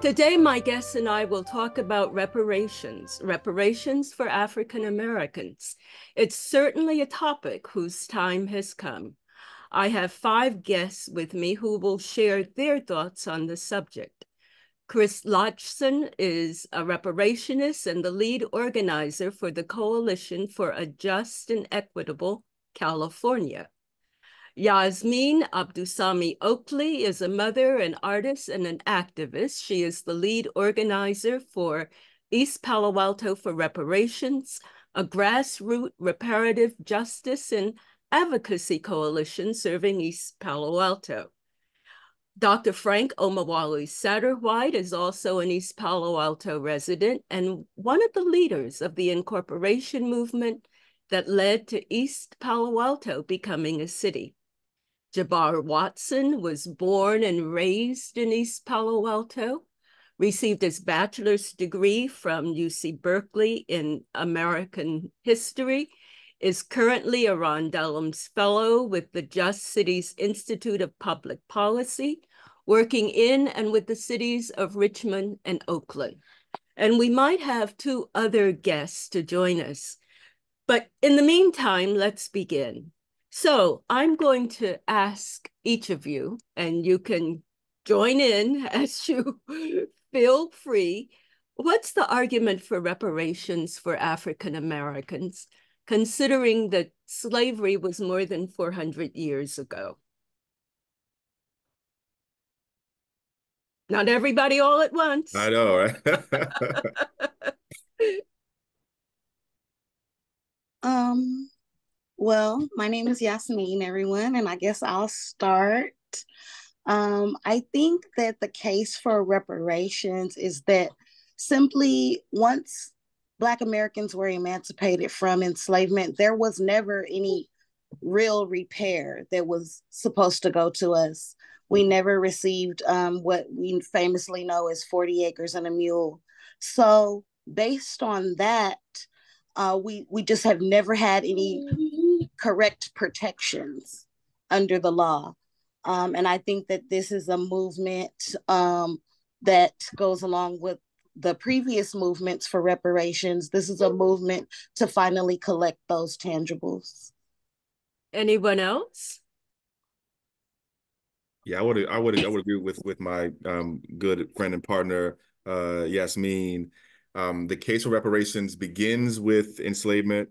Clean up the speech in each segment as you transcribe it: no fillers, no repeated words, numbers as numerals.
Today, my guests and I will talk about reparations for African Americans. It's certainly a topic whose time has come. I have five guests with me who will share their thoughts on the subject. Chris Lodgson is a reparationist and the lead organizer for the Coalition for a Just and Equitable California. Yasmin Abdusami Oakley is a mother, an artist, and an activist. She is the lead organizer for East Palo Alto for Reparations, a grassroots reparative justice and advocacy coalition serving East Palo Alto. Dr. Frank Omawali Satterwhite is also an East Palo Alto resident and one of the leaders of the incorporation movement that led to East Palo Alto becoming a city. Jabbar Watson was born and raised in East Palo Alto, received his bachelor's degree from UC Berkeley in American History, is currently a Rondellums Fellow with the Just Cities Institute of Public Policy, working in and with the cities of Richmond and Oakland. And we might have two other guests to join us. But in the meantime, let's begin. So I'm going to ask each of you, and you can join in as you feel free. What's the argument for reparations for African Americans, considering that slavery was more than 400 years ago? Not everybody all at once. I know, right? Well, my name is Yasmin, everyone, and I guess I'll start. I think that the case for reparations is that simply once Black Americans were emancipated from enslavement, there was never any real repair that was supposed to go to us. We never received what we famously know as 40 acres and a mule. So based on that, we just have never had any correct protections under the law. And I think that this is a movement that goes along with the previous movements for reparations. This is a movement to finally collect those tangibles. Anyone else? Yeah, I would agree with my good friend and partner Yasmin. The case for reparations begins with enslavement,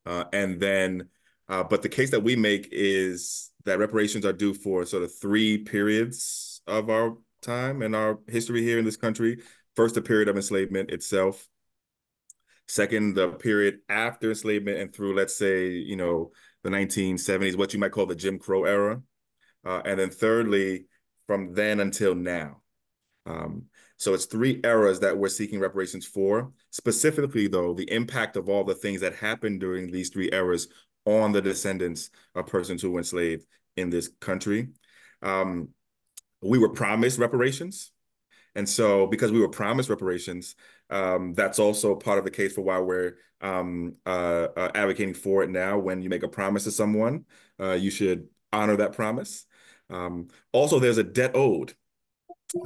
and then, but the case that we make is that reparations are due for sort of three periods of our time and our history here in this country. First, the period of enslavement itself. Second, the period after enslavement and through, let's say, the 1970s, what you might call the Jim Crow era. And then thirdly, from then until now. So it's three eras that we're seeking reparations for. Specifically, though, the impact of all the things that happened during these three eras on the descendants of persons who were enslaved in this country. We were promised reparations. And so because we were promised reparations, that's also part of the case for why we're advocating for it now. When you make a promise to someone, you should honor that promise. Also, there's a debt owed.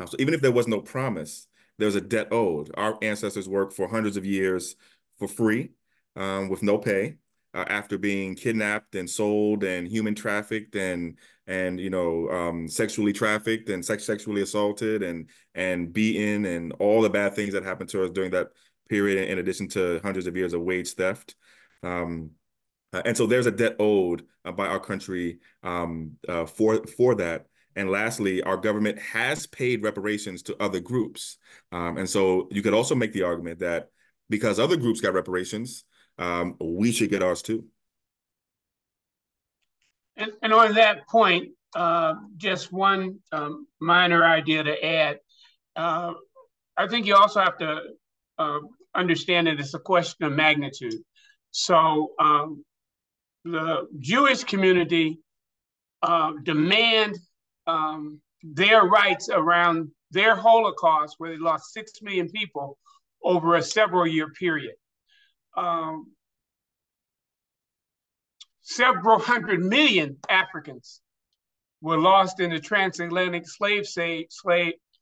So even if there was no promise, there's a debt owed. Our ancestors worked for hundreds of years for free, with no pay, after being kidnapped and sold and human trafficked and sexually trafficked and sexually assaulted and beaten and all the bad things that happened to us during that period, in addition to hundreds of years of wage theft. And so there's a debt owed by our country for that. And lastly, our government has paid reparations to other groups. And so you could also make the argument that because other groups got reparations, we should get ours too. And on that point, just one minor idea to add. I think you also have to understand that it's a question of magnitude. So the Jewish community demand their rights around their Holocaust, where they lost 6 million people over a several-year period. Several hundred million Africans were lost in the transatlantic slave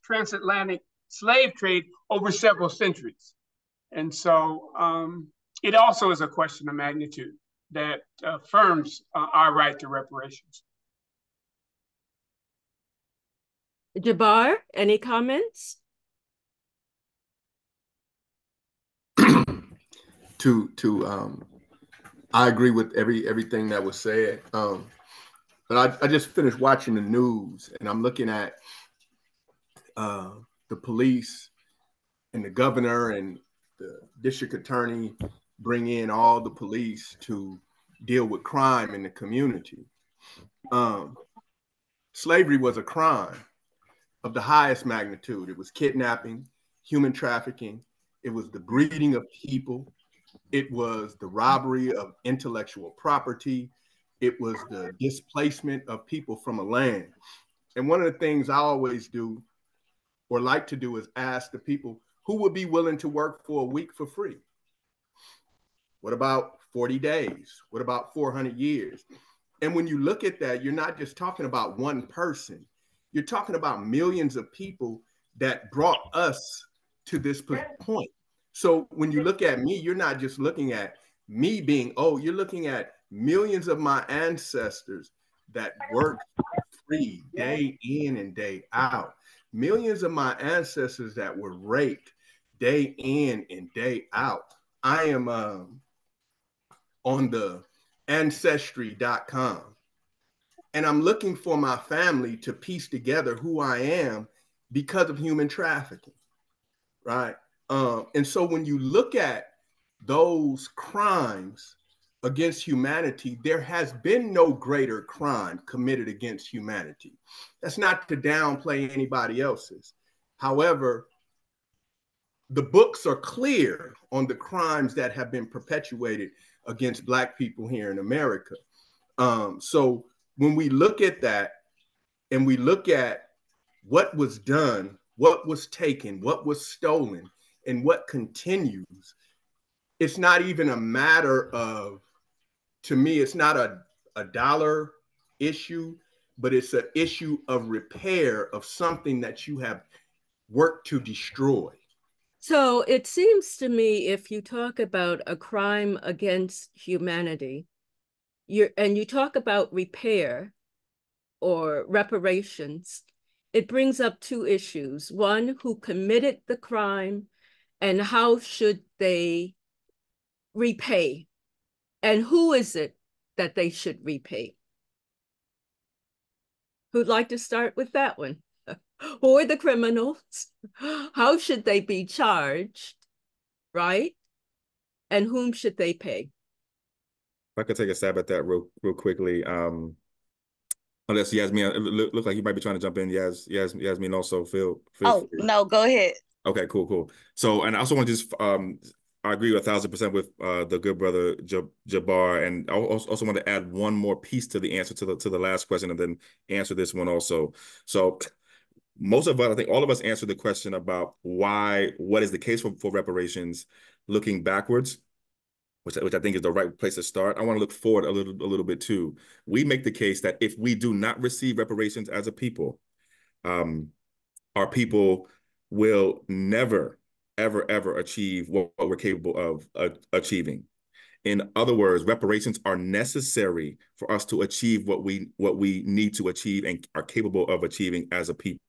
transatlantic slave trade over several centuries. And so it also is a question of magnitude that affirms our right to reparations. Jabbar, any comments? I agree with everything that was said. But I just finished watching the news, and I'm looking at the police and the governor and the district attorney bring in all the police to deal with crime in the community. Slavery was a crime of the highest magnitude. It was kidnapping, human trafficking. It was the breeding of people. It was the robbery of intellectual property. It was the displacement of people from a land. And one of the things I always do or like to do is ask the people who would be willing to work for a week for free. What about 40 days? What about 400 years? And when you look at that, you're not just talking about one person. You're talking about millions of people that brought us to this point. So when you look at me, you're not just looking at me being, oh, you're looking at millions of my ancestors that worked free day in and day out. Millions of my ancestors that were raped day in and day out. I am on the ancestry.com, and I'm looking for my family to piece together who I am because of human trafficking, right? And so when you look at those crimes against humanity, there has been no greater crime committed against humanity. That's not to downplay anybody else's. However, the books are clear on the crimes that have been perpetuated against Black people here in America. So when we look at that and we look at what was done, what was taken, what was stolen, and what continues, it's not even a matter of, to me, it's not a dollar issue, but it's an issue of repair of something that you have worked to destroy. So it seems to me, if you talk about a crime against humanity, you talk about repair or reparations, it brings up two issues. One, who committed the crime and how should they repay? And who is it that they should repay? Who'd like to start with that one? Who are the criminals? How should they be charged, right? And whom should they pay? If I could take a stab at that real quickly. Unless Yasmin, look like you might be trying to jump in. Yasmin also feel Oh, free. no, go ahead. Okay, cool. So, and I also want to just, I agree 1,000% with the good brother Jabbar, and I also want to add one more piece to the answer to the last question, and then answer this one also. So, most of us, I think all of us answered the question about what is the case for reparations, looking backwards, which I think is the right place to start. I want to look forward a little bit too. We make the case that if we do not receive reparations as a people, our people will never, ever achieve what we're capable of achieving. In other words, reparations are necessary for us to achieve what we need to achieve and are capable of achieving as a people.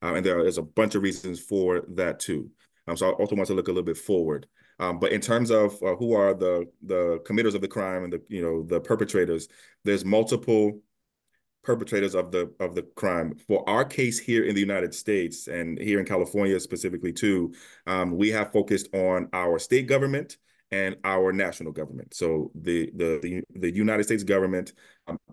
And there is a bunch of reasons for that too. So I also want to look a little bit forward. But in terms of who are the committers of the crime and the perpetrators, there's multiple perpetrators of the crime. For our case here in the United States and here in California specifically too, we have focused on our state government and our national government. So the United States government,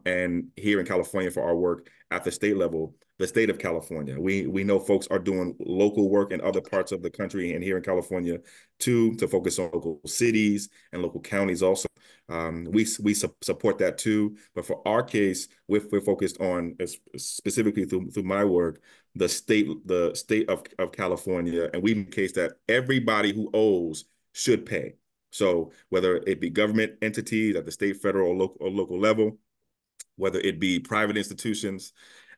and here in California for our work at the state level, the state of California. We know folks are doing local work in other parts of the country and here in California too, to focus on local cities and local counties also. We support that too, but for our case, we're focused on, specifically through my work, the state of California, and we make the case that everybody who owes should pay. So whether it be government entities at the state, federal, or local level, whether it be private institutions,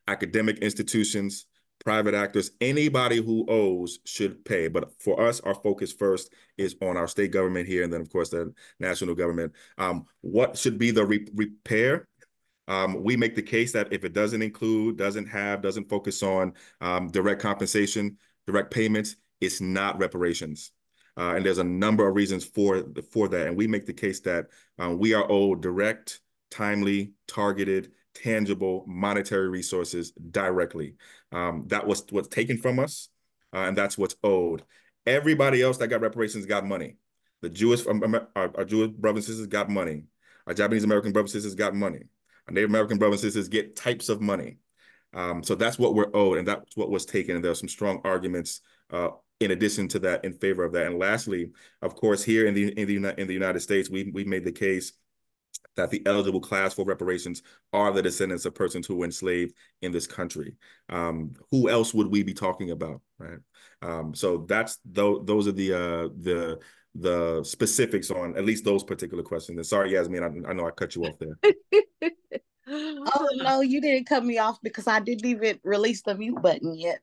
academic institutions, private actors, anybody who owes should pay. But for us, our focus first is on our state government here, and then of course the national government. What should be the repair? We make the case that if it doesn't include, doesn't focus on direct compensation, direct payments, it's not reparations. And there's a number of reasons for that. And we make the case that we are owed direct, timely, targeted, tangible monetary resources directly. That was what's taken from us, and that's what's owed. Everybody else that got reparations got money. The Jewish, our Jewish brothers and sisters got money. Our Japanese American brothers and sisters got money. Our Native American brothers and sisters get types of money. So that's what we're owed, and that's what was taken. And there are some strong arguments in addition to that in favor of that. And lastly, of course, here in the United States, we made the case that the eligible class for reparations are the descendants of persons who were enslaved in this country. Who else would we be talking about, right? So those are the specifics on at least those particular questions. And sorry, Yasmin, I know I cut you off there. Oh no, you didn't cut me off because I didn't even release the mute button yet.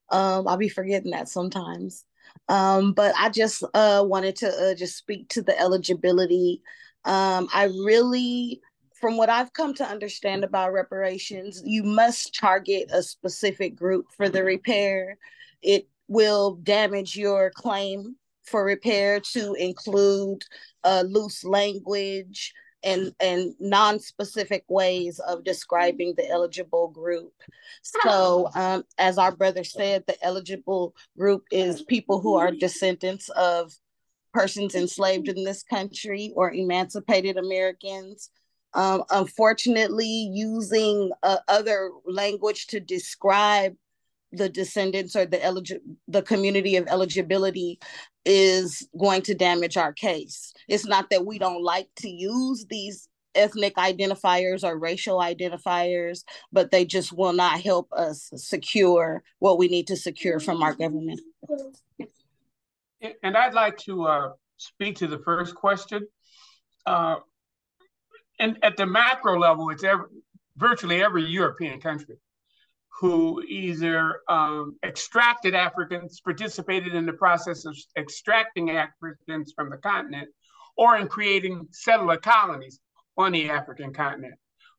I'll be forgetting that sometimes. But I just wanted to just speak to the eligibility. I really, from what I've come to understand about reparations, you must target a specific group for the repair. It will damage your claim for repair to include loose language and non-specific ways of describing the eligible group. So as our brother said, the eligible group is people who are descendants of persons enslaved in this country or emancipated Americans. Unfortunately, using other language to describe the descendants or the community of eligibility is going to damage our case. It's not that we don't like to use these ethnic identifiers or racial identifiers, but they just will not help us secure what we need to secure from our government. And I'd like to speak to the first question. And at the macro level, it's virtually every European country who either extracted Africans, participated in the process of extracting Africans from the continent, or in creating settler colonies on the African continent.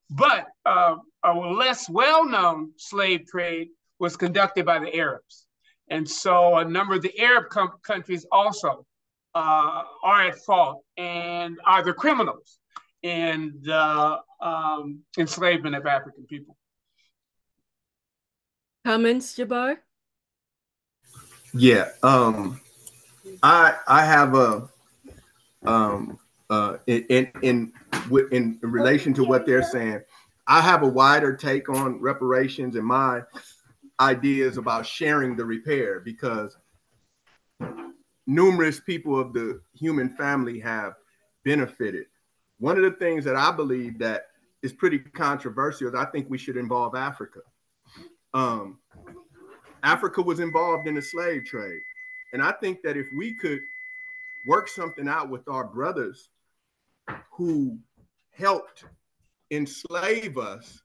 But a less well-known slave trade was conducted by the Arabs. And so a number of the Arab countries also are at fault and are the criminals in the enslavement of African people. Comments, Jabbar? Yeah, I have in relation to what they're saying, I have a wider take on reparations and my ideas about sharing the repair, because numerous people of the human family have benefited. One of the things that I believe that is pretty controversial is I think we should involve Africa. Africa was involved in the slave trade. And I think that if we could work something out with our brothers who helped enslave us,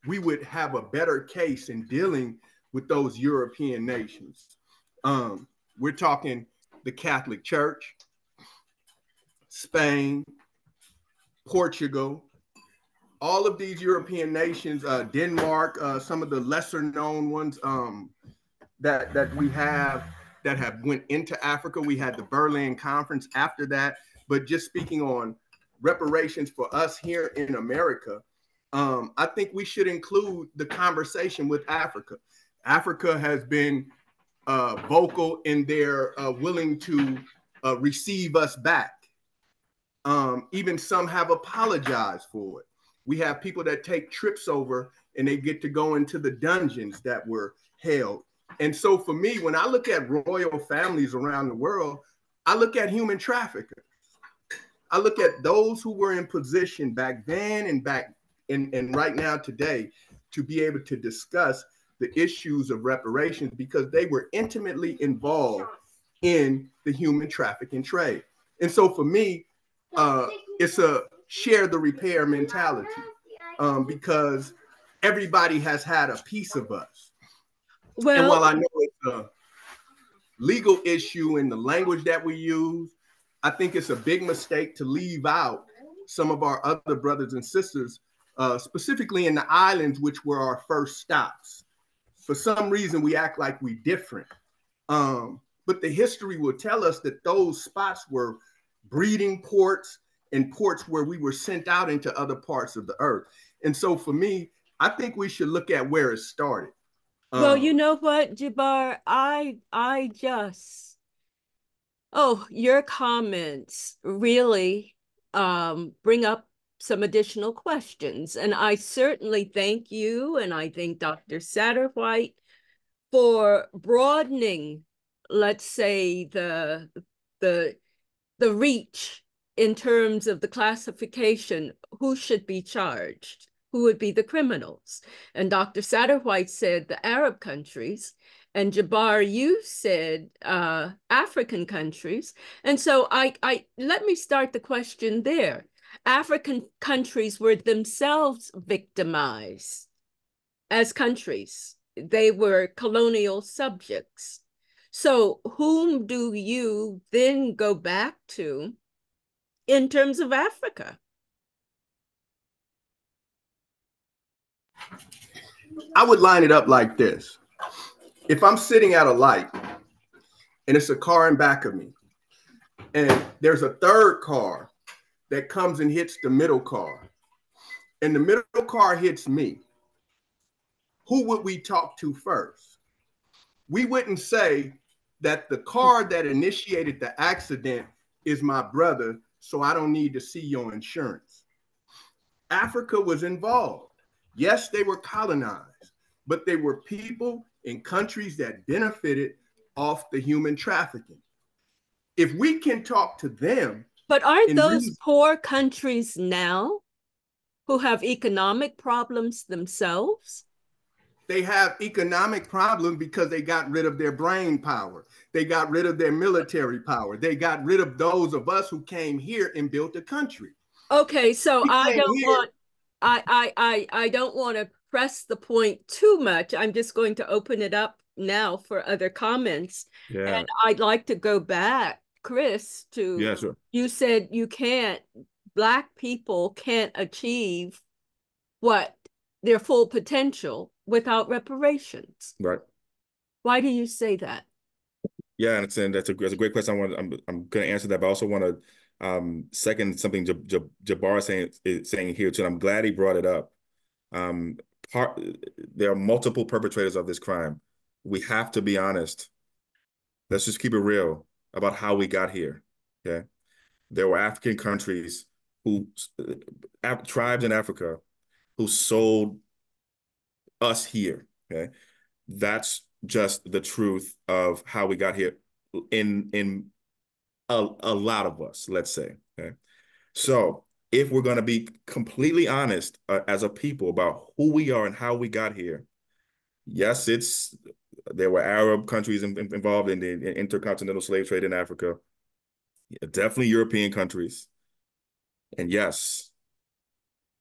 we would have a better case in dealing with those European nations. We're talking the Catholic Church, Spain, Portugal, all of these European nations, Denmark, some of the lesser known ones that we have that have went into Africa. We had the Berlin Conference after that. But just speaking on reparations for us here in America, I think we should include the conversation with Africa. Africa has been vocal in their willing to receive us back. Even some have apologized for it. We have people that take trips over and they get to go into the dungeons that were held. And so for me, when I look at royal families around the world, I look at human traffickers. I look at those who were in position back then and right now today to be able to discuss the issues of reparations, because they were intimately involved in the human trafficking trade. And so for me, it's a share the repair mentality, because everybody has had a piece of us. And Well, while I know it's a legal issue in the language that we use, I think it's a big mistake to leave out some of our other brothers and sisters, specifically in the islands, which were our first stops. For some reason, we act like we different. But the history will tell us that those spots were breeding ports and ports where we were sent out into other parts of the earth. And so for me, I think we should look at where it started. well, you know what, Jabbar, I just, oh, your comments really bring up some additional questions. And I certainly thank you, and I thank Dr. Satterwhite for broadening, let's say, the reach in terms of the classification, who should be charged, who would be the criminals. And Dr. Satterwhite said the Arab countries, and Jabbar, you said African countries. And so I let me start the question there. African countries were themselves victimized as countries. They were colonial subjects. So whom do you then go back to in terms of Africa? I would line it up like this. If I'm sitting at a light and it's a car in back of me, and there's a third car that comes and hits the middle car, and the middle car hits me, who would we talk to first? We wouldn't say that the car that initiated the accident is my brother, so I don't need to see your insurance. Africa was involved. Yes, they were colonized, but they were people in countries that benefited off the human trafficking. If we can talk to them. But aren't those poor countries now who have economic problems themselves? They have economic problems because they got rid of their brain power. They got rid of their military power. They got rid of those of us who came here and built a country. Okay, so I don't want to press the point too much. I'm just going to open it up now for other comments. Yeah. And I'd like to go back, Chris, to yeah, sure. You said Black people can't achieve what their full potential without reparations. Right. Why do you say that? Yeah, and that's a great question. I'm going to answer that, but I also want to second something Jabbar is saying here too. And I'm glad he brought it up. There are multiple perpetrators of this crime. We have to be honest. Let's just keep it real about how we got here. Okay, there were African countries tribes in Africa who sold us here. Okay, that's just the truth of how we got here in a lot of us, let's say. Okay, so if we're going to be completely honest as a people about who we are and how we got here, yes, there were Arab countries involved in the intercontinental slave trade in Africa, definitely European countries, and yes,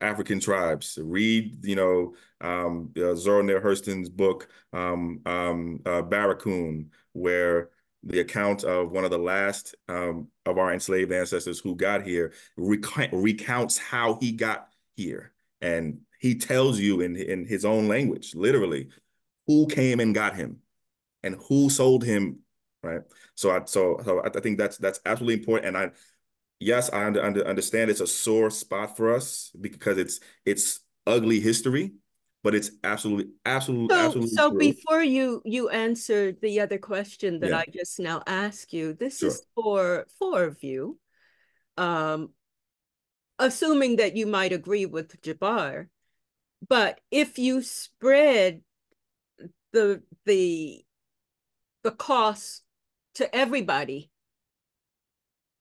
African tribes. Read, Zora Neale Hurston's book, Barracoon, where the account of one of the last of our enslaved ancestors who got here recounts how he got here. And he tells you in his own language, literally, who came and got him and who sold him, right? So I think that's absolutely important. And yes, I understand it's a sore spot for us because it's ugly history, but it's absolutely So true. before you answer the other question that I just now asked you, this is for four of you, assuming that you might agree with Jabbar, but if you spread the cost to everybody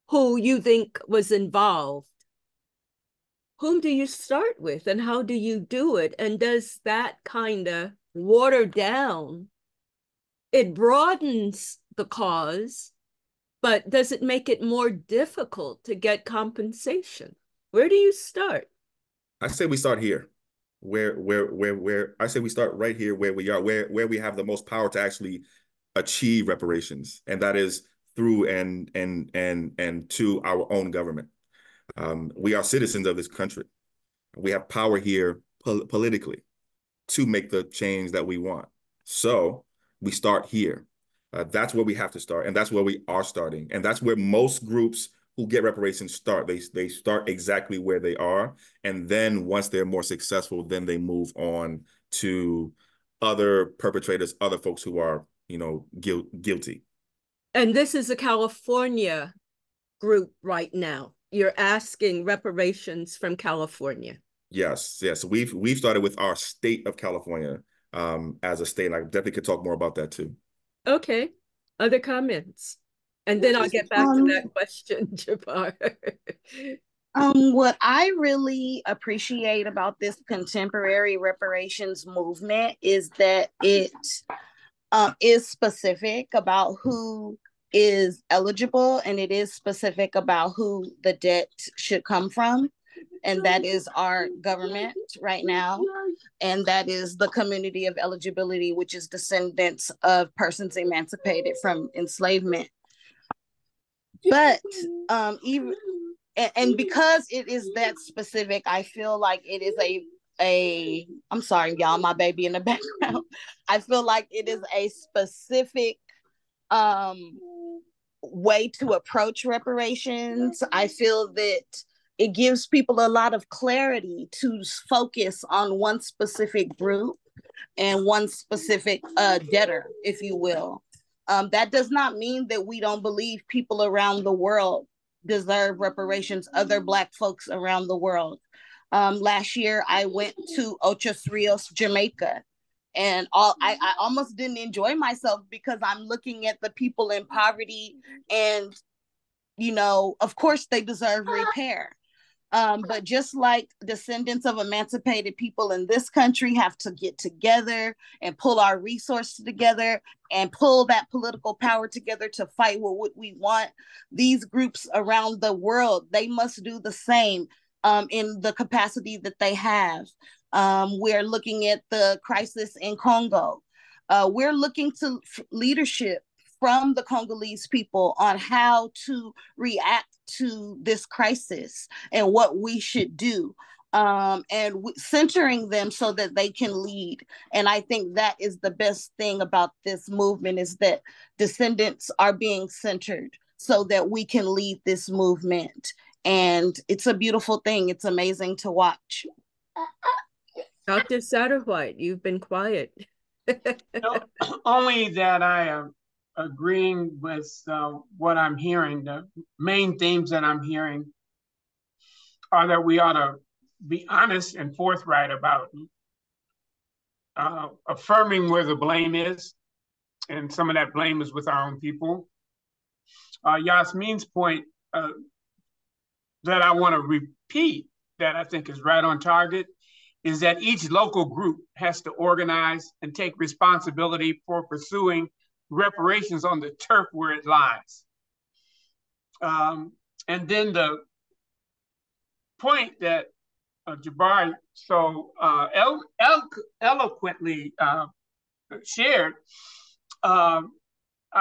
who you think was involved, whom do you start with and how do you do it? And does that kind of water down? It broadens the cause, but does it make it more difficult to get compensation? Where do you start? I say we start here. where I say we start right here where we are, where we have the most power to actually achieve reparations, and that is through and to our own government. We are citizens of this country. We have power here politically to make the change that we want. So we start here. That's where we have to start, and that's where we are starting, and that's where most groups who get reparations start. They start exactly where they are, and then once they're more successful, then they move on to other perpetrators, other folks who are, you know, guilty. And this is a California group right now. You're asking reparations from California. Yes, yes. We've started with our state of California as a state, and I definitely could talk more about that too. Okay. Other comments? And then I'll get back to that question, Jabbar. What I really appreciate about this contemporary reparations movement is that it is specific about who is eligible, and it is specific about who the debt should come from. And that is our government right now. And that is the community of eligibility, which is descendants of persons emancipated from enslavement. But even and because it is that specific, I feel like it is a I'm sorry, y'all, my baby in the background. I feel like it is a specific way to approach reparations. I feel that it gives people a lot of clarity to focus on one specific group and one specific debtor, if you will. That does not mean that we don't believe people around the world deserve reparations, other Black folks around the world. Last year, I went to Ocho Rios, Jamaica, and I almost didn't enjoy myself because I'm looking at the people in poverty, and, you know, of course they deserve repair. But just like descendants of emancipated people in this country have to get together and pull our resources together and pull that political power together to fight what we want, these groups around the world, they must do the same in the capacity that they have. We're looking at the crisis in Congo. We're looking to leadership from the Congolese people on how to react to this crisis and what we should do, and centering them so that they can lead. And I think that is the best thing about this movement, is that descendants are being centered so that we can lead this movement. And it's a beautiful thing. It's amazing to watch. Dr. Satterwhite, you've been quiet. No, only that I am agreeing with what I'm hearing. The main themes that I'm hearing are that we ought to be honest and forthright about affirming where the blame is, and some of that blame is with our own people. Yasmin's point that I want to repeat, that I think is right on target, is that each local group has to organize and take responsibility for pursuing reparations on the turf where it lies. And then the point that Jabbar so eloquently shared, I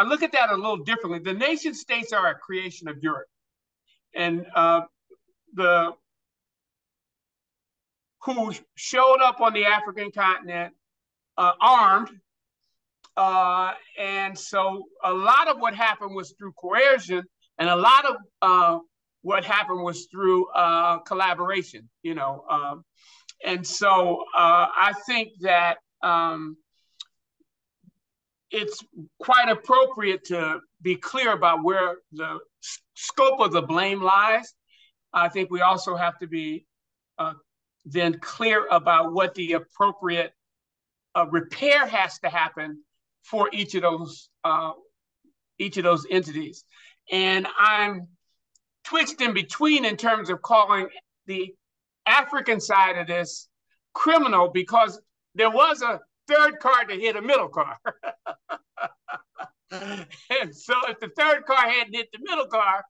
look at that a little differently. The nation states are a creation of Europe. And who showed up on the African continent armed. And so a lot of what happened was through coercion, and a lot of what happened was through collaboration, you know. And so I think that it's quite appropriate to be clear about where the scope of the blame lies. I think we also have to be then clear about what the appropriate repair has to happen for each of those entities. And I'm twitched in between in terms of calling the African side of this criminal, because there was a third car that hit a middle car. And so if the third car hadn't hit the middle car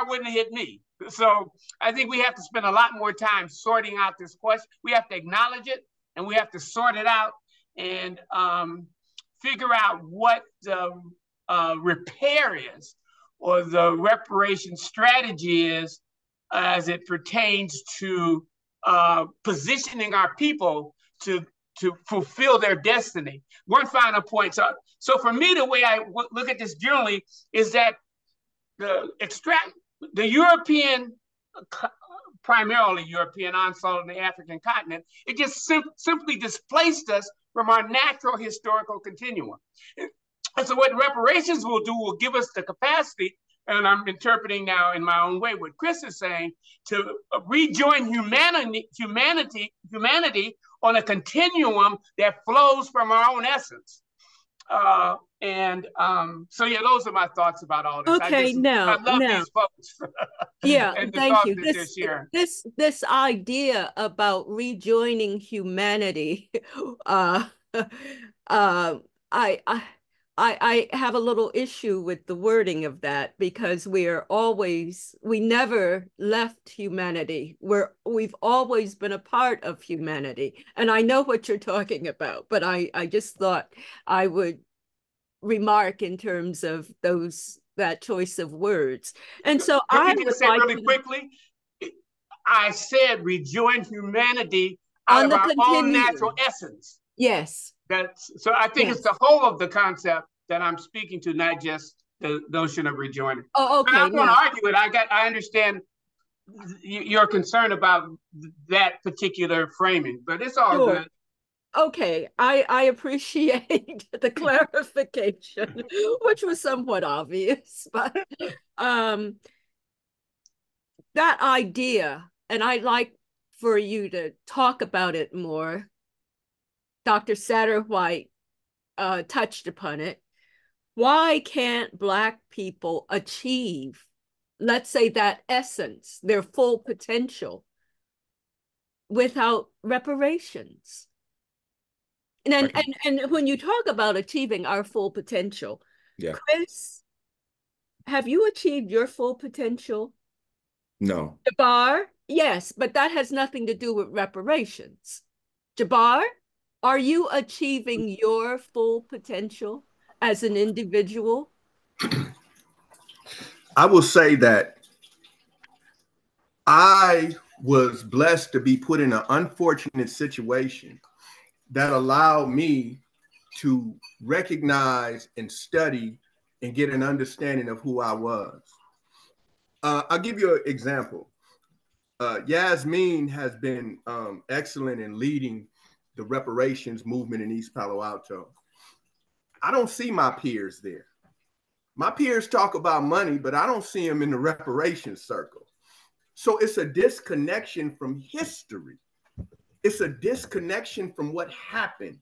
wouldn't have hit me. So I think we have to spend a lot more time sorting out this question. We have to acknowledge it, and we have to sort it out and figure out what the repair is, or the reparation strategy is, as it pertains to positioning our people to fulfill their destiny. One final point. So for me, the way I look at this generally is that the European, primarily European onslaught on the African continent, it just simply displaced us from our natural historical continuum. And so what reparations will do will give us the capacity, and I'm interpreting now in my own way what Chris is saying, to rejoin humanity on a continuum that flows from our own essence. So yeah, those are my thoughts about all this. Okay, I love these folks. Yeah, and the thank you. that they're sharing. This idea about rejoining humanity, I have a little issue with the wording of that, because we never left humanity. We've always been a part of humanity. And I know what you're talking about, but I just thought I would remark in terms of that choice of words. And so I would say like really quickly, I said rejoin humanity out of our own natural essence. Yes. So I think it's the whole of the concept that I'm speaking to, not just the notion of rejoining. Oh, okay. But I don't want to argue it. I understand your concern about that particular framing, but it's all good. Okay, I appreciate the clarification, which was somewhat obvious, but that idea, and I'd like for you to talk about it more. Dr. Satterwhite touched upon it. Why can't Black people achieve, let's say, that essence, their full potential, without reparations? And when you talk about achieving our full potential, Chris, have you achieved your full potential? No. Jabbar, yes, but that has nothing to do with reparations. Jabbar, are you achieving your full potential as an individual? I will say that I was blessed to be put in an unfortunate situation that allowed me to recognize and study and get an understanding of who I was. I'll give you an example. Yasmin has been excellent in leading the reparations movement in East Palo Alto. I don't see my peers there. My peers talk about money, but I don't see them in the reparations circle. So it's a disconnection from history. It's a disconnection from what happened.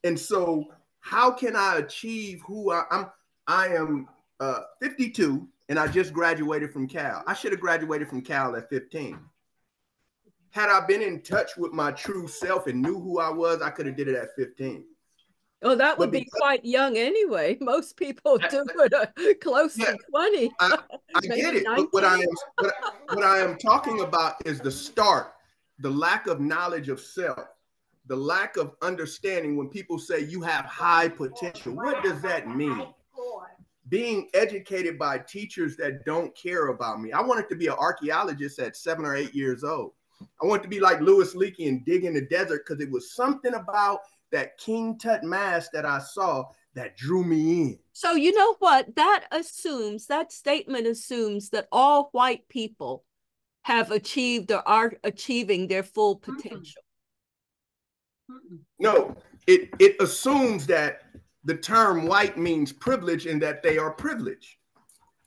And so how can I achieve who I am 52 and I just graduated from Cal. I should have graduated from Cal at 15. Had I been in touch with my true self and knew who I was, I could have did it at 15. Oh, that would be quite young anyway. Most people do it close to 20. I get it. But what I am talking about is the start, the lack of knowledge of self, the lack of understanding. When people say you have high potential, what does that mean? Being educated by teachers that don't care about me. I wanted to be an archaeologist at 7 or 8 years old. I wanted to be like Louis Leakey and dig in the desert because it was something about that King Tut mask that I saw that drew me in. So you know what? That statement assumes that all white people have achieved or are achieving their full potential. No, it assumes that the term white means privilege and that they are privileged.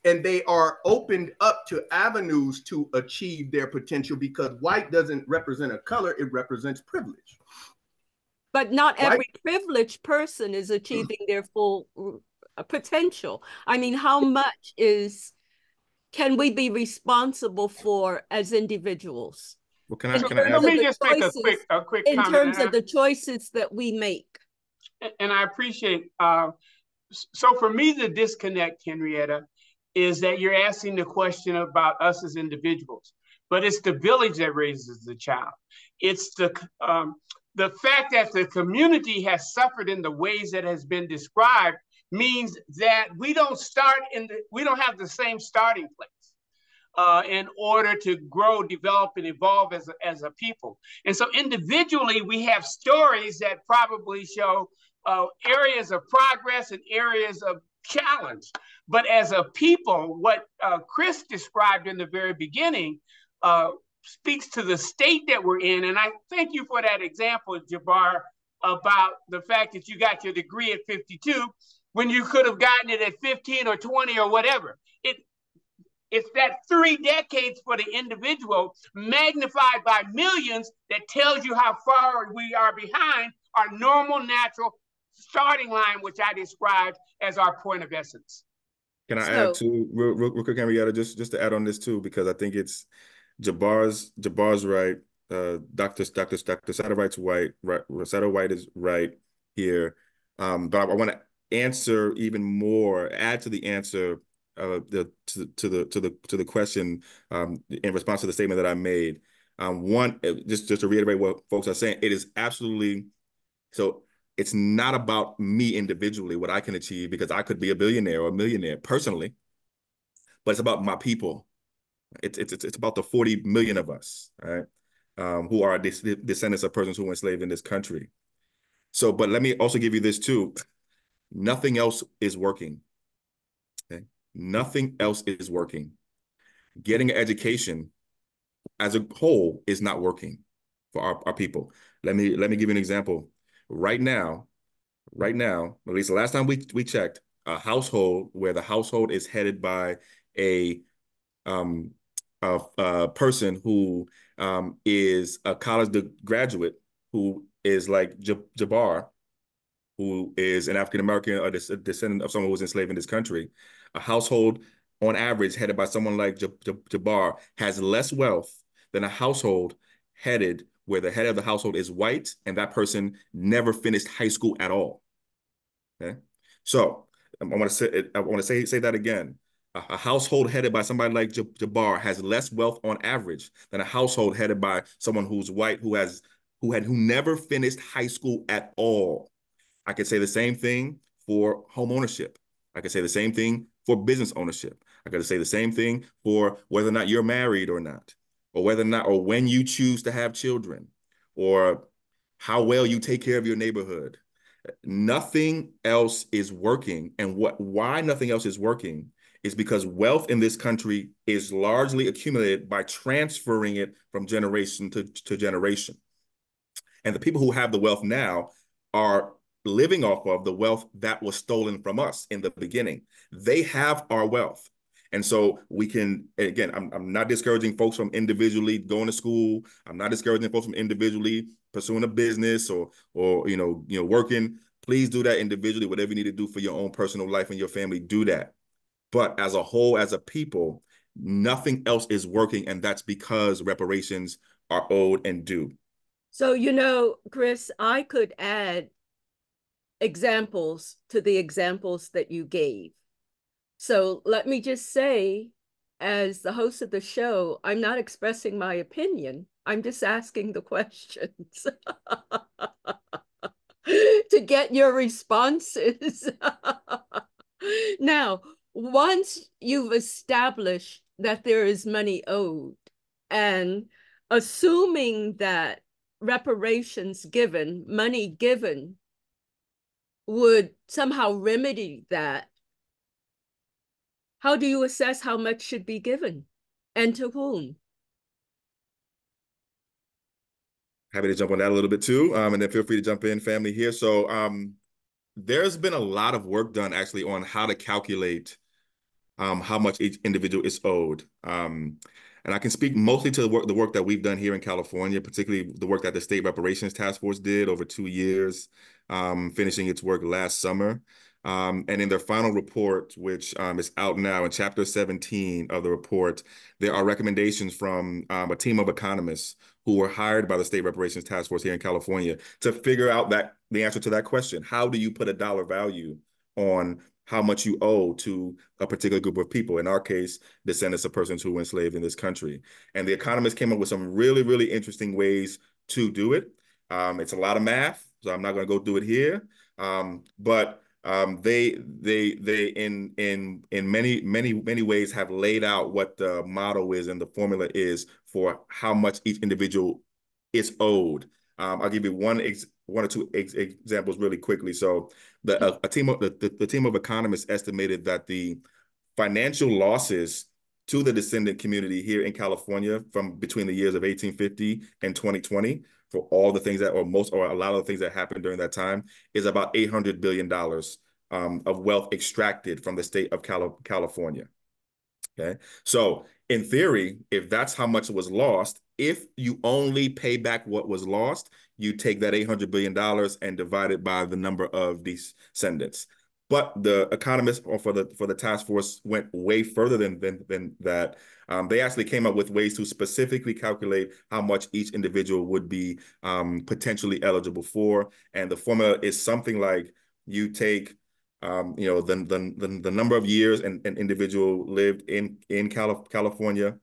And they are opened up to avenues to achieve their potential because white doesn't represent a color, it represents privilege. But not every privileged person is achieving their full potential. I mean, how much can we be responsible for as individuals? Well, let me just make a quick comment in terms of the choices that we make. And I appreciate, so for me, the disconnect, Henrietta, is that you're asking the question about us as individuals, but it's the village that raises the child. It's the fact that the community has suffered in the ways that has been described means that we don't have the same starting place in order to grow, develop, and evolve as a people. And so individually, we have stories that probably show areas of progress and areas of challenge. But as a people, what Chris described in the very beginning speaks to the state that we're in. And I thank you for that example, Jabbar, about the fact that you got your degree at 52 when you could have gotten it at 15 or 20 or whatever. It's that 3 decades for the individual magnified by millions that tells you how far we are behind our normal, natural starting line, which I described as our point of essence. Can I add to real quick, Henrietta, just to add on this too, because I think it's Jabbar's right. Dr. Satterwhite is right here. But I want to answer even more, add to the answer to the question in response to the statement that I made. One, just to reiterate what folks are saying, it is absolutely so. It's not about me individually, what I can achieve, because I could be a billionaire or a millionaire personally, but it's about my people. It's about the 40 million of us, right, who are descendants of persons who were enslaved in this country. So, but let me also give you this too. Nothing else is working. Okay? Nothing else is working. Getting an education as a whole is not working for our people. Let me give you an example. Right now, at least the last time we checked, a household where the household is headed by a person who is a college graduate, who is like Jabbar, who is an African-American or a descendant of someone who was enslaved in this country, a household on average headed by someone like Jabbar has less wealth than a household headed where the head of the household is white and that person never finished high school at all. Okay, so I want to say that again. A household headed by somebody like Jabbar has less wealth on average than a household headed by someone who's white who never finished high school at all. I could say the same thing for home ownership. I could say the same thing for business ownership. I could say the same thing for whether or not you're married or not, or whether or not, or when you choose to have children, or how well you take care of your neighborhood. Nothing else is working. And why nothing else is working is because wealth in this country is largely accumulated by transferring it from generation to generation. And the people who have the wealth now are living off of the wealth that was stolen from us in the beginning. They have our wealth. And so we can, again, I'm not discouraging folks from individually going to school. I'm not discouraging folks from individually pursuing a business or working. Please do that individually, whatever you need to do for your own personal life and your family, do that. But as a whole, as a people, nothing else is working. And that's because reparations are owed and due. So, Chris, I could add examples to the examples that you gave. So let me just say, as the host of the show, I'm not expressing my opinion. I'm just asking the questions to get your responses. Now, once you've established that there is money owed, and assuming that reparations given, money given, would somehow remedy that, how do you assess how much should be given and to whom? Happy to jump on that a little bit too. And then feel free to jump in, family here. So there's been a lot of work done actually on how to calculate how much each individual is owed. And I can speak mostly to the work that we've done here in California, particularly the work that the State Reparations Task Force did over 2 years, finishing its work last summer. And in their final report, which is out now in Chapter 17 of the report, there are recommendations from a team of economists who were hired by the State Reparations Task Force here in California to figure out the answer to that question. How do you put a dollar value on how much you owe to a particular group of people. In our case, descendants of persons who were enslaved in this country. And the economists came up with some really, really interesting ways to do it. It's a lot of math, so I'm not going to go do it here. But they in many ways have laid out what the model is and the formula is for how much each individual is owed. I'll give you one or two examples really quickly. So the team of economists estimated that the financial losses to the descendant community here in California from between the years of 1850 and 2020 for all the things that, or a lot of the things that happened during that time, is about $800 billion of wealth extracted from the state of California. Okay, so in theory, if that's how much was lost, if you only pay back what was lost, you take that $800 billion and divide it by the number of descendants. But the economists for the task force went way further than that. They actually came up with ways to specifically calculate how much each individual would be potentially eligible for. And the formula is something like you take the number of years an individual lived in California,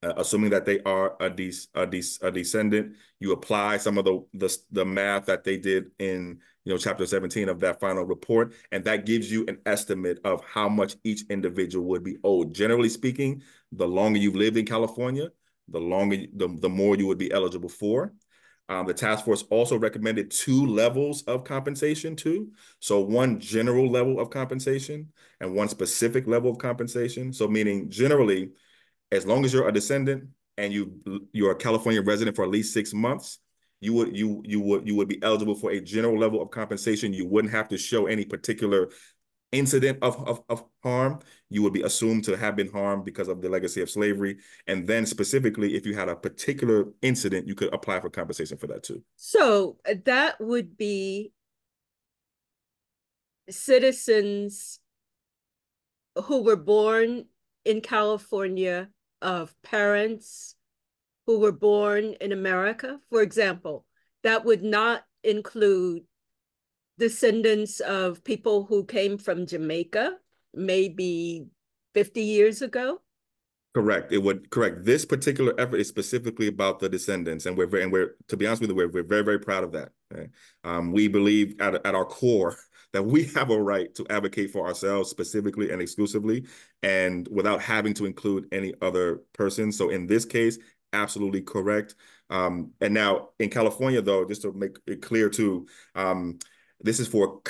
assuming that they are a descendant. You apply some of the math that they did in chapter 17 of that final report, and that gives you an estimate of how much each individual would be owed. Generally speaking, the longer you've lived in California, the more you would be eligible for. The task force also recommended 2 levels of compensation too. So one general level of compensation and one specific level of compensation. So meaning generally, as long as you're a descendant and you're a California resident for at least 6 months, you would be eligible for a general level of compensation. You wouldn't have to show any particular incident of harm. You would be assumed to have been harmed because of the legacy of slavery. And then specifically, if you had a particular incident, you could apply for compensation for that too. So that would be citizens who were born in California of parents who were born in America, for example. That would not include descendants of people who came from Jamaica, maybe 50 years ago? Correct. It would correct. This particular effort is specifically about the descendants, and we're to be honest with you, we're very, very proud of that. Okay? We believe at our core that we have a right to advocate for ourselves specifically and exclusively, and without having to include any other person. So in this case, absolutely correct. And now in California, though, just to make it clear too, this is for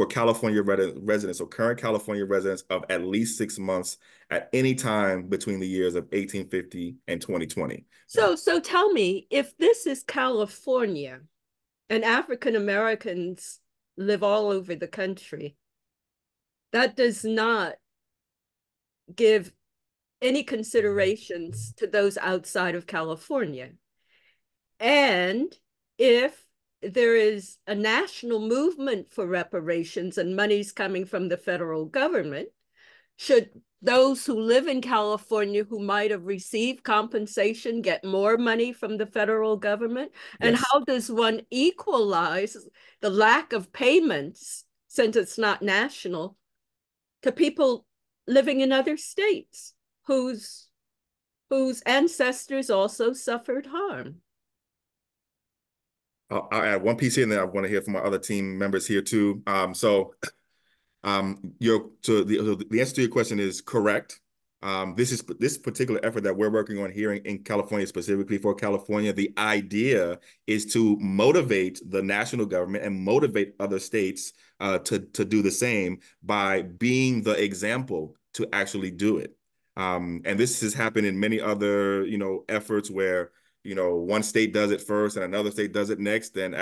California residents, so current California residents of at least 6 months at any time between the years of 1850 and 2020. So tell me, if this is California and African Americans live all over the country, that does not give any considerations to those outside of California. And if there is a national movement for reparations and money's coming from the federal government, should those who live in California who might have received compensation get more money from the federal government? And Yes. how does one equalize the lack of payments, since it's not national, to people living in other states whose ancestors also suffered harm? I'll add one piece here, and then I want to hear from my other team members here too. The answer to your question is correct. This particular effort that we're working on here in California, specifically for California, the idea is to motivate the national government and motivate other states to do the same by being the example to actually do it. And this has happened in many other efforts where one state does it first and another state does it next. Then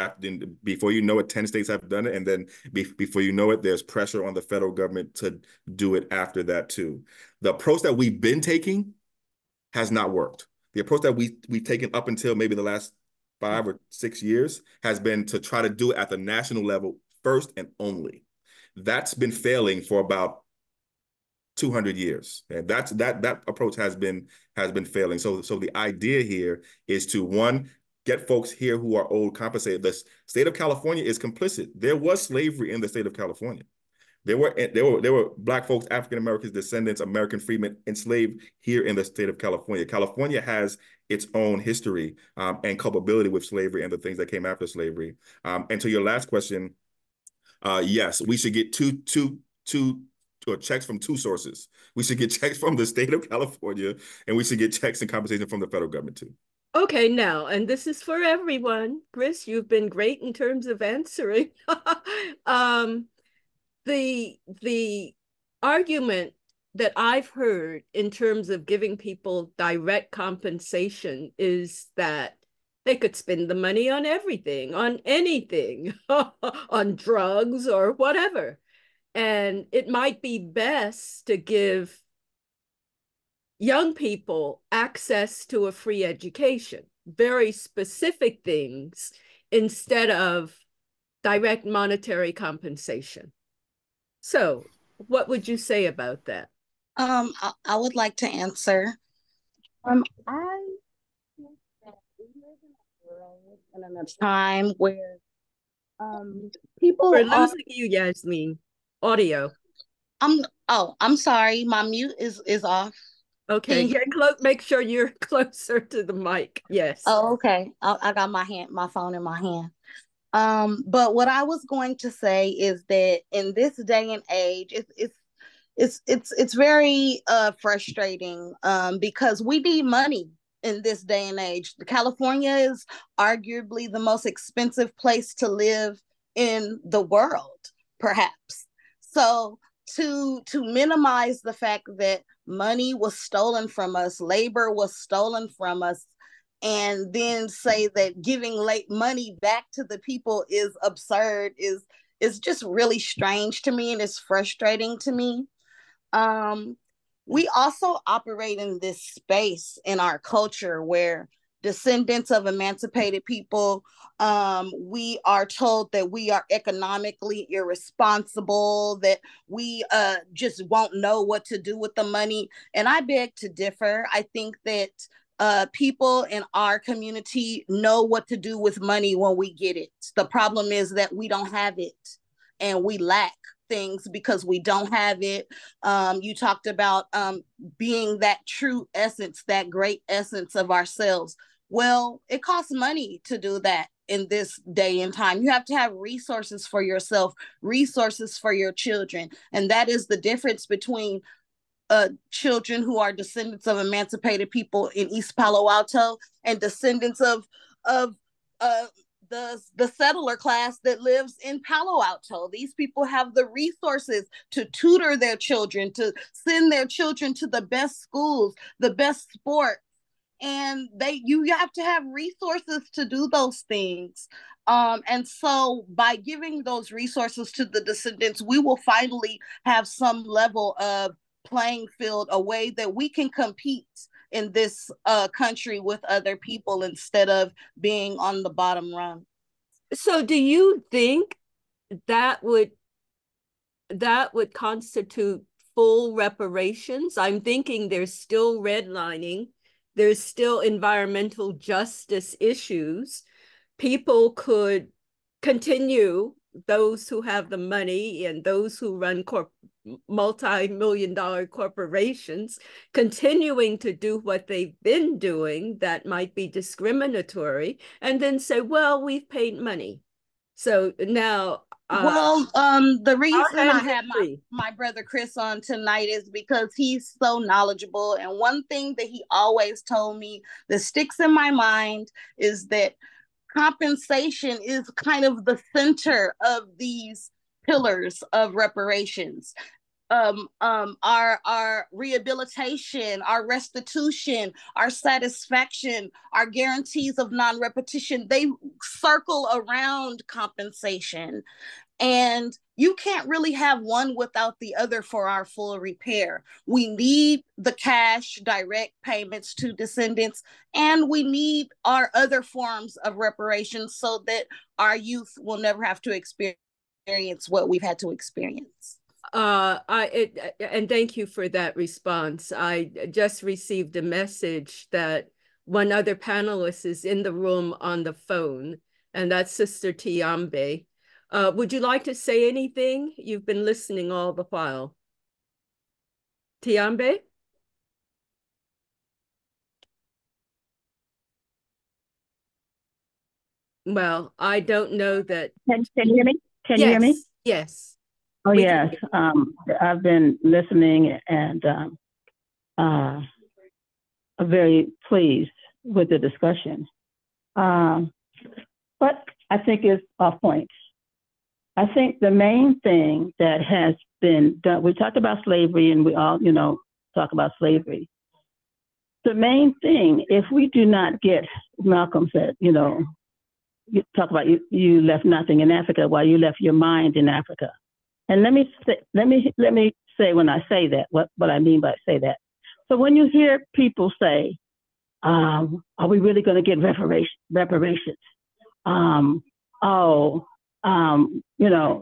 before you know it, 10 states have done it. And then before you know it, there's pressure on the federal government to do it after that too. The approach that we've been taking has not worked. The approach that we've taken up until maybe the last 5 or 6 years has been to try to do it at the national level first and only. That's been failing for about 200 years. And that approach has been failing. So the idea here is to, one, get folks here who are owed compensated. The state of California is complicit. There was slavery in the state of California. There were Black folks, African Americans, descendants, American freedmen enslaved here in the state of California. California has its own history and culpability with slavery and the things that came after slavery. And to your last question, yes, we should get two checks from two sources. We should get checks from the state of California, and we should get checks and compensation from the federal government too. Okay, now, and this is for everyone. Chris, you've been great in terms of answering. The argument that I've heard in terms of giving people direct compensation is that they could spend the money on everything, on anything, on drugs or whatever. And it might be best to give young people access to a free education, very specific things, instead of direct monetary compensation. So what would you say about that? I would like to answer. I think that we live in a world and in a time where people We're losing you, Yasmin. Audio. I'm sorry, my mute is off. Okay, make sure you're closer to the mic. Yes. Oh, okay. I got my phone in my hand. But what I was going to say is that in this day and age, it's very frustrating because we need money in this day and age. California is arguably the most expensive place to live in the world, perhaps. So to minimize the fact that money was stolen from us, labor was stolen from us, and then say that giving late money back to the people is absurd is just really strange to me, and it's frustrating to me. We also operate in this space in our culture where descendants of emancipated people, we are told that we are economically irresponsible, that we just won't know what to do with the money. And I beg to differ. I think that people in our community know what to do with money when we get it. The problem is that we don't have it, and we lack things because we don't have it. You talked about being that true essence, that great essence of ourselves. Well, it costs money to do that in this day and time. You have to have resources for yourself, resources for your children. And that is the difference between children who are descendants of emancipated people in East Palo Alto and descendants of the settler class that lives in Palo Alto. These people have the resources to tutor their children, to send their children to the best schools, the best sports. And you have to have resources to do those things. And so by giving those resources to the descendants, we will finally have some level of playing field, a way that we can compete in this country with other people instead of being on the bottom rung. So do you think that would constitute full reparations? I'm thinking there's still redlining, there's still environmental justice issues. People could continue, those who have the money and those who run multi-million-dollar corporations, continuing to do what they've been doing that might be discriminatory, and then say, well, we've paid money. So now the reason I have my brother Chris on tonight is because he's so knowledgeable. And one thing that he always told me that sticks in my mind is that compensation is kind of the center of these pillars of reparations. Our rehabilitation, our restitution, our satisfaction, our guarantees of non-repetition, they circle around compensation. And you can't really have one without the other for our full repair. We need the cash direct payments to descendants, and we need our other forms of reparations so that our youth will never have to experience what we've had to experience. And thank you for that response. I just received a message that one other panelist is in the room on the phone, and that's Sister Tiambe, Would you like to say anything? You've been listening all the while. Tiambe? Well, I don't know that. Can you hear me? Can you hear me? Yes. Oh, yes. I've been listening and I'm very pleased with the discussion. But I think it's off point. I think the main thing that has been done, we talked about slavery and we all, talk about slavery. The main thing, if we do not get, Malcolm said, you talk about you left nothing in Africa while you left your mind in Africa. And let me say when I say that, what I mean by say that. So when you hear people say, are we really going to get reparations?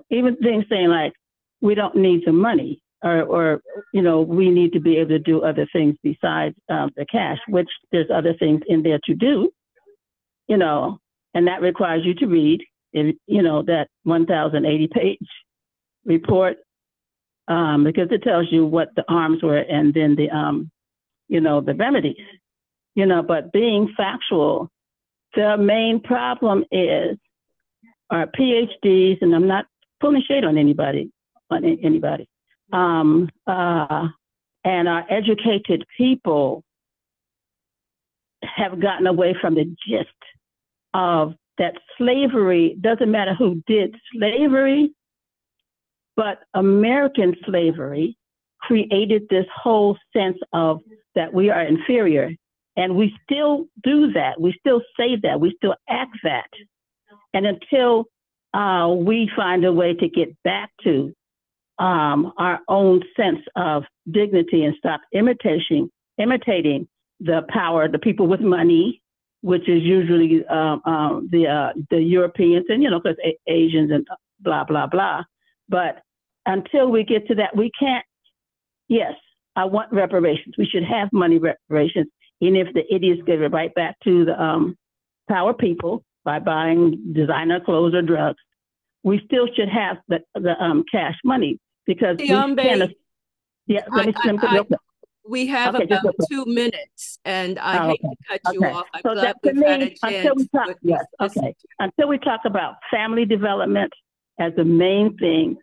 Even things saying like, we don't need the money or we need to be able to do other things besides the cash, which there's other things in there to do, and that requires you to read, that 1,080 page report, because it tells you what the harms were and then the remedies, but being factual, the main problem is our PhDs, and I'm not pulling shade on anybody, and our educated people have gotten away from the gist of that slavery. Doesn't matter who did slavery, but American slavery created this whole sense of that we are inferior. And we still do that. We still say that. We still act that. And until we find a way to get back to our own sense of dignity and stop imitating the power of the people with money, which is usually the Europeans and, because Asians and blah, blah, blah. But until we get to that, we can't. Yes, I want reparations. We should have money reparations, even if the idiots give it right back to the power people by buying designer clothes or drugs. We still should have the cash money because we can't. Yeah, we have about 2 minutes, and I hate to cut you off. I'm glad we've had a chance. Until we talk about family development as the main thing,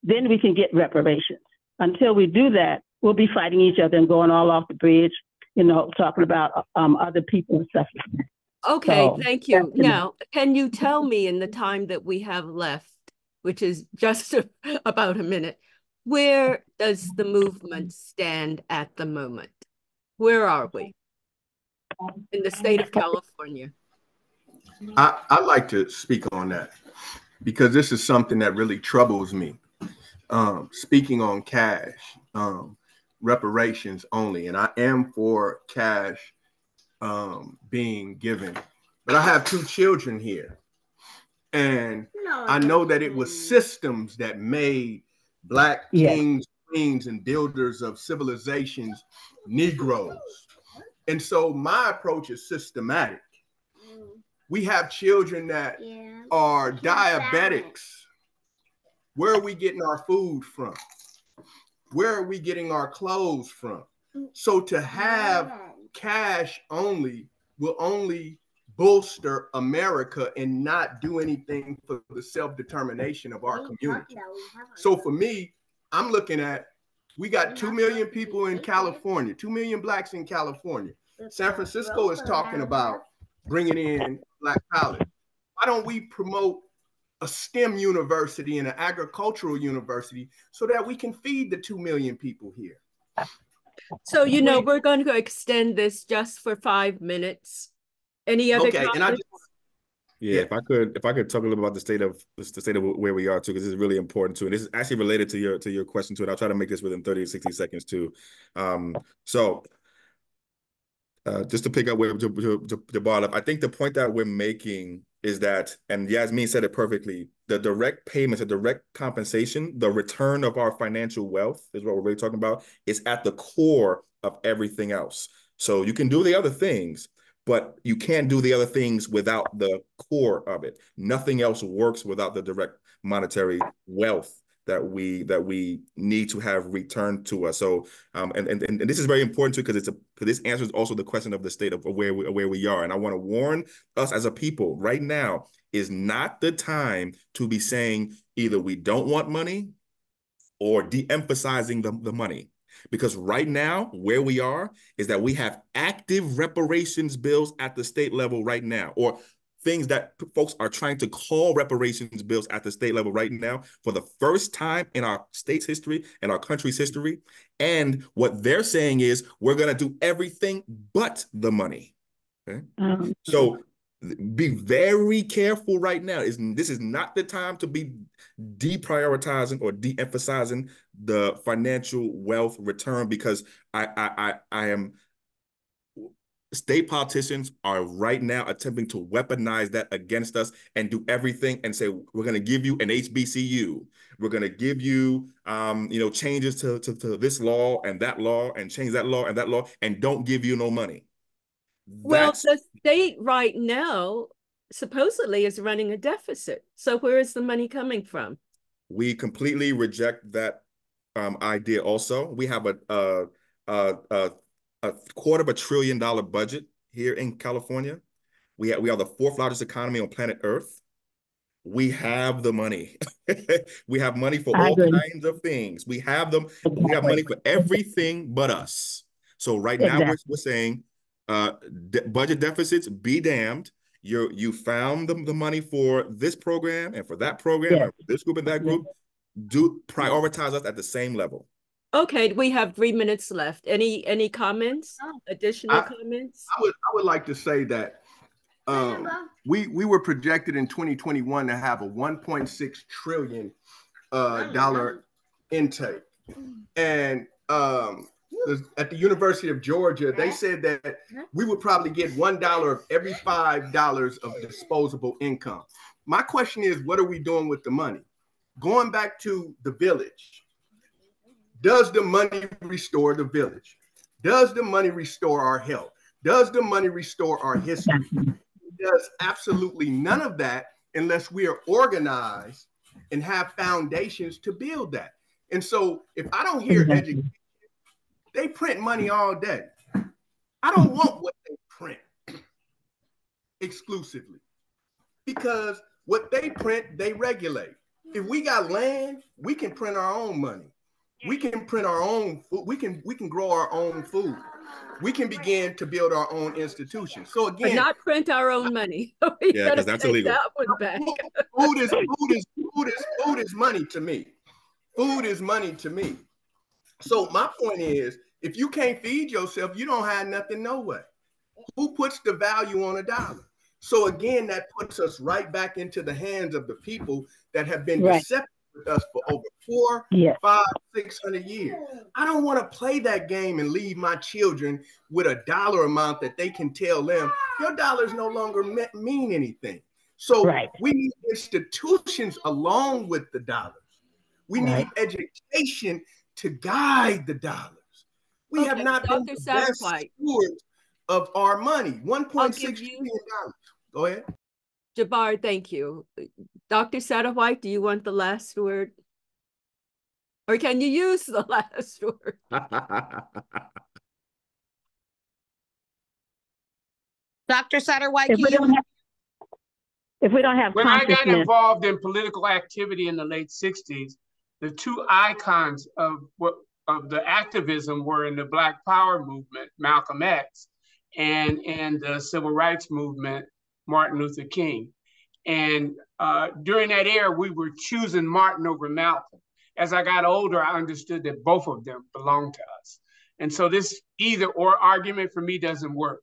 then we can get reparations. Until we do that, we'll be fighting each other and going all off the bridge, talking about other people and stuff. Okay, so, thank you. Now, can you tell me in the time that we have left, which is just about a minute, where does the movement stand at the moment? Where are we in the state of California? I'd like to speak on that because this is something that really troubles me. Speaking on cash, reparations only, and I am for cash being given, but I have 2 children here, and I know that it was systems that made Black kings, queens, and builders of civilizations Negroes, and so my approach is systematic. We have children that are diabetics. Where are we getting our food from? Where are we getting our clothes from? So to have cash only will only bolster America and not do anything for the self-determination of our community. So for me, I'm looking at, we got 2 million people in California, 2 million Blacks in California. San Francisco is talking about bringing in Black college. Why don't we promote a STEM university and an agricultural university so that we can feed the 2 million people here? So, we're going to extend this just for 5 minutes. Any other comments? If I could talk a little about the state of where we are too, because this is really important too, and this is actually related to your question too. And I'll try to make this within 30 to 60 seconds too. Just to pick up where to brought up, I think the point that we're making is that, and Yasmin said it perfectly, the direct payments, the direct compensation, the return of our financial wealth is what we're really talking about, is at the core of everything else. So you can do the other things, but you can't do the other things without the core of it. Nothing else works without the direct monetary wealth that we need to have returned to us. So and this is very important too, because this answers also the question of the state of where we are. And I want to warn us as a people right now is not the time to be saying either we don't want money or de-emphasizing the money. Because right now, where we are is that we have active reparations bills at the state level right now, or things that folks are trying to call reparations bills at the state level right now for the first time in our state's history and our country's history. And what they're saying is we're going to do everything but the money. Okay? So be very careful right now. This is not the time to be deprioritizing or de-emphasizing the financial wealth return, because I am state politicians are right now attempting to weaponize that against us and do everything and say, we're going to give you an HBCU. We're going to give you, changes to this law and change that law and that law, and don't give you no money. Well, the state right now supposedly is running a deficit. So where is the money coming from? We completely reject that idea also. We have a $250 billion budget here in California. We are the fourth largest economy on planet Earth. We have the money. We have money for all kinds of things. We have them. We have money for everything but us. So right now we're saying budget deficits be damned. You found the money for this program and for that program and for this group and that group. Do prioritize us at the same level. Okay, we have 3 minutes left. Any comments? Additional comments? I would like to say that we were projected in 2021 to have a $1.6 trillion dollar intake, and at the University of Georgia, they said that we would probably get $1 of every $5 of disposable income. My question is, what are we doing with the money? Going back to the village, does the money restore the village? Does the money restore our health? Does the money restore our history? It does absolutely none of that unless we are organized and have foundations to build that. And so if I don't hear education, they print money all day. I don't want what they print exclusively, because what they print, they regulate. If we got land, we can print our own money. We can print our own food. We can grow our own food. We can begin to build our own institutions. So again, but not print our own money. Yeah, because that's illegal. That one back. Food is money to me. Food is money to me. So my point is, if you can't feed yourself, you don't have nothing no way. Who puts the value on a dollar? So again, that puts us right back into the hands of the people that have been deceptive with us for over 400, 500, 600 years. I don't want to play that game and leave my children with a dollar amount that they can tell them, your dollars no longer mean anything. So we need institutions along with the dollars. We need education to guide the dollars. We have not been the best stewards of our money. $1.6 trillion. Go ahead. Jabbar, thank you. Dr. Satterwhite, do you want the last word? Or can you use the last word? Dr. Satterwhite, if we don't have when I got involved in political activity in the late 60s, the two icons of the activism were in the Black Power movement, Malcolm X, and the Civil Rights movement, Martin Luther King. And during that era, we were choosing Martin over Malcolm. As I got older, I understood that both of them belonged to us. And so this either or argument for me doesn't work.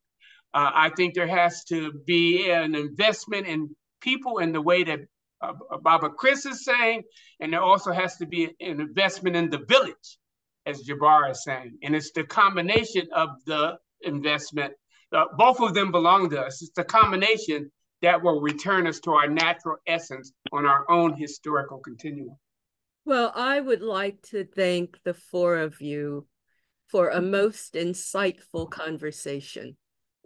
I think there has to be an investment in people in the way that Baba Chris is saying, and there also has to be an investment in the village, as Jabbar is saying. And it's the combination of the investment. Both of them belong to us. It's the combination that will return us to our natural essence on our own historical continuum. Well, I would like to thank the four of you for a most insightful conversation.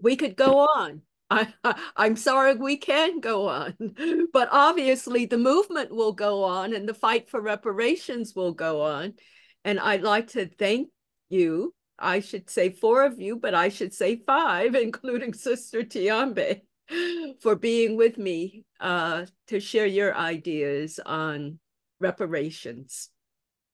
We could go on. I'm sorry we can't go on, but obviously the movement will go on and the fight for reparations will go on. And I'd like to thank you. I should say 4 of you, but I should say 5, including Sister Tiambe, for being with me to share your ideas on reparations.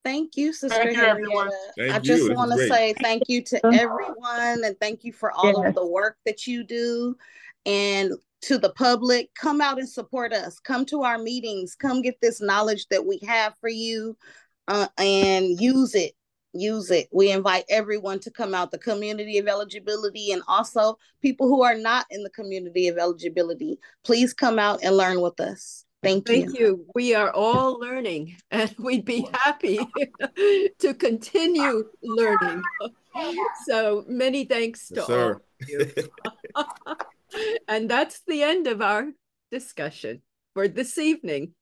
Thank you, Sister Thank you, Henrietta. everyone. I just want to say thank you to everyone, and thank you for all of the work that you do. And to the public, come out and support us. Come to our meetings. Come get this knowledge that we have for you, and use it. Use it. We invite everyone to come out, the community of eligibility, and also people who are not in the community of eligibility. Please come out and learn with us. Thank you. Thank you. We are all learning, and we'd be happy to continue learning. So many thanks to all of you. And that's the end of our discussion for this evening.